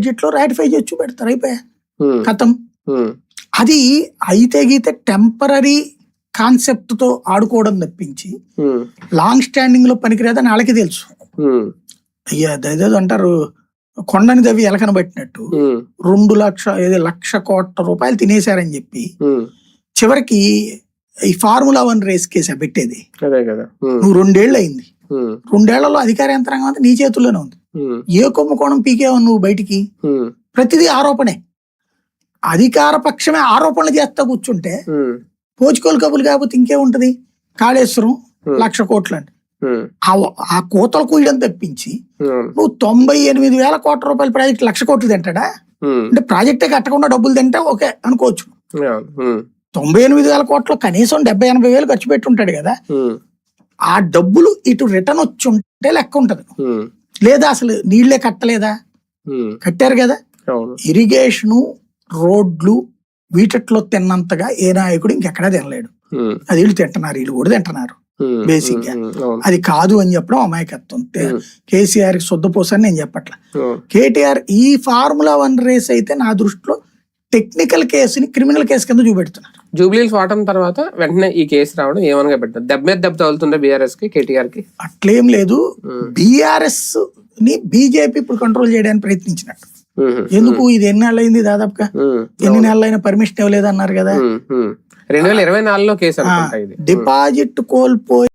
Budget లో ratify చేసి చూపెడతారు, అయిపోయా కథం. అది అయితే గీతే టెంపరీ కాన్సెప్ట్ తో ఆడుకోవడం తప్పించి లాంగ్ స్టాండింగ్ లో పనికిరాదని వాళ్ళకి తెలుసు. అయ్యా అదేదో అంటారు, కొండని దవ్వి ఎలకన పట్టినట్టు 2,00,000 కోట్ల రూపాయలు తినేశారని చెప్పి చివరికి ఈ ఫార్ములా 1 రేస్ కేసా పెట్టేది. నువ్వు 2 ఏళ్ళు అయింది, 2 ఏళ్లలో అధికార యంత్రాంగం అంతా నీ చేతుల్లోనే ఉంది. ఏ కుంభకోణం పీకేవా నువ్వు బయటికి? ప్రతిదీ ఆరోపణే. అధికార పక్షమే ఆరోపణలు చేస్తా కూర్చుంటే పోచుకోలు కబులు కాకపోతే ఇంకేముంటది? కాళేశ్వరం 1,00,000 కోట్లు అంటే ఆ కోతలు కూయడం తప్పించి నువ్వు 98,000 కోట్ల రూపాయల ప్రాజెక్ట్ 1,00,000 కోట్లు తింటాడా? అంటే ప్రాజెక్టే కట్టకుండా డబ్బులు తింటే ఓకే అనుకోవచ్చు. 98,000 కోట్లు కనీసం 70-80 వేలు ఖర్చు పెట్టి ఉంటాడు కదా. ఆ డబ్బులు ఇటు రిటర్న్ వచ్చి ఉంటే లెక్క ఉంటది. లేదా అసలు నీళ్లే కట్టలేదా? కట్టారు కదా. ఇరిగేషను, రోడ్లు వీటిలో తిన్నంతగా ఏ నాయకుడు ఇంకెక్కడా తినలేడు. అది వీళ్ళు తింటున్నారు, వీళ్ళు కూడా తింటున్నారు. బేసిక్ గా అది కాదు అని చెప్పడం అమాయకత్వం. కేసీఆర్ కి శుద్ధపోసని నేను చెప్పట్లా. కేటీఆర్ ఈ ఫార్ములా 1 రేస్ అయితే నా దృష్టిలో టెక్నికల్ కేసుని క్రిమినల్ కేసు కింద చూపెడుతున్నారు. జూబ్లీహిల్స్ వాటం తర్వాత వెంటనే ఈ కేసు రావడం ఏమనగా పెట్టారు? దెబ్బ మీద దెబ్బ తగులుతుండే బీఆర్ఎస్ కి, కేటీఆర్ కి? అట్లేం లేదు. బీఆర్ఎస్ ని బీజేపీ ఇప్పుడు కంట్రోల్ చేయడానికి ప్రయత్నించినట్టు. ఎందుకు? ఇది ఎన్ని నెలలు అయింది? దాదాపుగా ఎన్ని నెలలు అయినా పర్మిషన్ ఇవ్వలేదు అన్నారు కదా. 2024లో కేసు. డిపాజిట్ కోల్పోయి